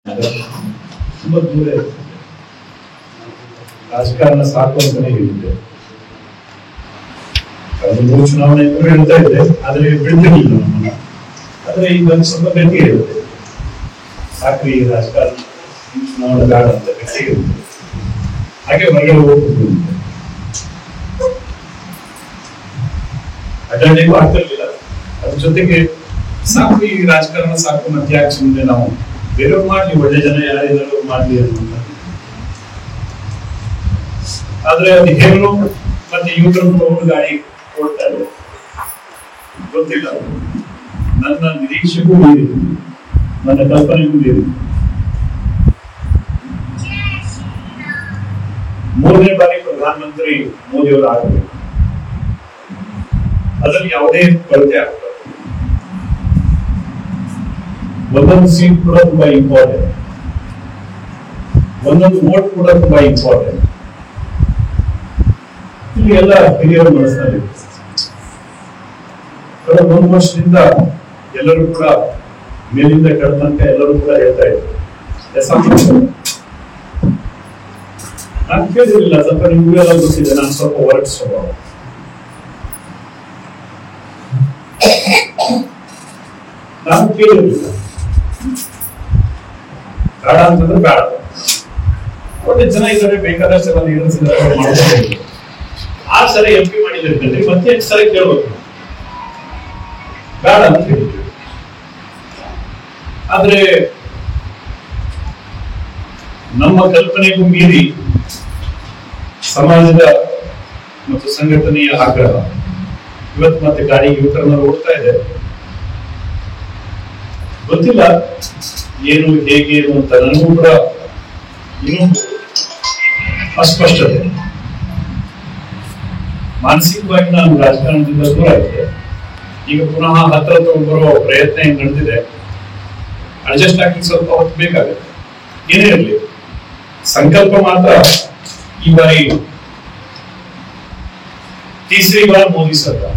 ತುಂಬಾ ದೂರ ಇರುತ್ತೆ. ರಾಜಕಾರಣ ಸಾಕು ಅಂತಾನೆ ಹೇಳಿದ್ದೆ. ಕಳೆದ ಚುನಾವಣೆ ಹೇಳ್ತಾ ಇದ್ದೆ, ಆದ್ರೆ ಬಿಡ್ತಿರ್ಲಿಲ್ಲ ನಮ್ಮನ್ನ. ಆದ್ರೆ ಈಗ ಒಂದು ಸ್ವಲ್ಪ ಗಟ್ಟಿ ಇರುತ್ತೆ. ಸಾಕು ಈ ರಾಜಕಾರಣ ಚುನಾವಣೆ ಬೇಡ ಅಂತ ಗಟ್ಟಿ ಇರುತ್ತೆ. ಹಾಗೆ ಹೊರಗಡೆ ಹೋಗ್ತಿದ್ದೆ. ಅಡ್ಡಾಡಿಗೂ ಆಗ್ತಿರ್ಲಿಲ್ಲ. ಅದ್ರ ಜೊತೆಗೆ ಸಾಕು ಈ ರಾಜಕಾರಣ ಸಾಕು, ಮತ್ತೆ ಯಾಕೆ ಸುಮ್ಮನೆ ನಾವು ಬೇರೆಯವ್ರು ಮಾಡ್ಲಿ, ಒಳ್ಳೆ ಜನ ಯಾರಿದ್ರು ಮಾಡ್ಲಿ ಅನ್ನುವಂತ. ಆದ್ರೆ ಅದು ಹೇಳು ಮತ್ತೆ ಯುವಕರನ್ನು ತಗೊಂಡು ಗಾಡಿ ಓಡ್ತಾ ಇದೆ. ಗೊತ್ತಿಲ್ಲ, ನನ್ನ ನಿರೀಕ್ಷೆಗೂ ಮೀರಿ, ನನ್ನ ಕಲ್ಪನೆಗೂ ಮೀರಿ 3ನೇ ಬಾರಿ ಪ್ರಧಾನಮಂತ್ರಿ ಮೋದಿ ಅವರು ಆಗಬೇಕು. ಅದರಲ್ಲಿ ಯಾವುದೇ ಕೊರತೆ ಆಗ್ತದೆ. ಒಂದೊಂದು ಸೀಟ್ ಕೂಡ ತುಂಬಾ ಇಂಪಾರ್ಟೆಂಟ್, ಒಂದೊಂದು ವೋಟ್ ಕೂಡ ತುಂಬಾ ಇಂಪಾರ್ಟೆಂಟ್. ಇಲ್ಲಿ ಎಲ್ಲ ಹಿರಿಯರು ನಡೆಸ್ತಾರೆ. ಕಳೆದ 1 ವರ್ಷದಿಂದ ಎಲ್ಲರೂ ಕೂಡ ಮೇಲಿಂದ ಕೆಳತನಕ ಎಲ್ಲರೂ ಕೂಡ ಹೇಳ್ತಾ ಇದ್ರು. ನಾನು ಕೇಳಿರಲಿಲ್ಲ, ಸ್ವಲ್ಪ ನಿಮ್ಗೆಲ್ಲ ಗೊತ್ತಿದೆ, ನಾನು ಸ್ವಲ್ಪ ಹೊರಟ ಸ್ವಭಾವ. ನಾನು ಕೇಳಿರಲಿಲ್ಲ, ಬೇಡ ಅಂತಂದ್ರೆ ಬೇಡ. ಒಳ್ಳೆ ಜನ ಇದ್ದಾರೆ, ಬೇಕಾದಷ್ಟು ಮಾಡ್ತಾರೆ. 6 ಸರಿ MP ಮಾಡಿದ್ರೆ ಮತ್ತೆ 8 ಸರಿ ಕೇಳ್ಬೇಕು, ಬೇಡ ಅಂತ ಹೇಳಿದ್ರು. ಆದ್ರೆ ನಮ್ಮ ಕಲ್ಪನೆಗೂ ಮೀರಿ ಸಮಾಜದ ಮತ್ತು ಸಂಘಟನೆಯ ಆಗ್ರಹ ಇವತ್ತು ಮತ್ತೆ ಗಾಡಿ ಯುವಕರನ್ನ ಓಡ್ತಾ ಇದೆ. ಗೊತ್ತಿಲ್ಲ ಏನು ಹೇಗೆ ಅಂತ, ನನಗೂ ಕೂಡ ಇನ್ನೂ ಅಸ್ಪಷ್ಟತೆ. ಮಾನಸಿಕವಾಗಿ ನಾನು ರಾಜಕಾರಣದಿಂದ ದೂರ ಆಗಿದೆ. ಈಗ ಪುನಃ ಹತ್ರ ಬರೋ ಪ್ರಯತ್ನ ಏನ್ ನಡೆದಿದೆ, ಅಡ್ಜಸ್ಟ್ ಆಗ್ಲಿಕ್ಕೆ ಸ್ವಲ್ಪ ಹೊತ್ತು ಬೇಕಾಗುತ್ತೆ. ಏನೇ ಇರಲಿ, ಸಂಕಲ್ಪ ಮಾತ್ರ ಈ ಬಾರಿ 3री बार मोदी सरकार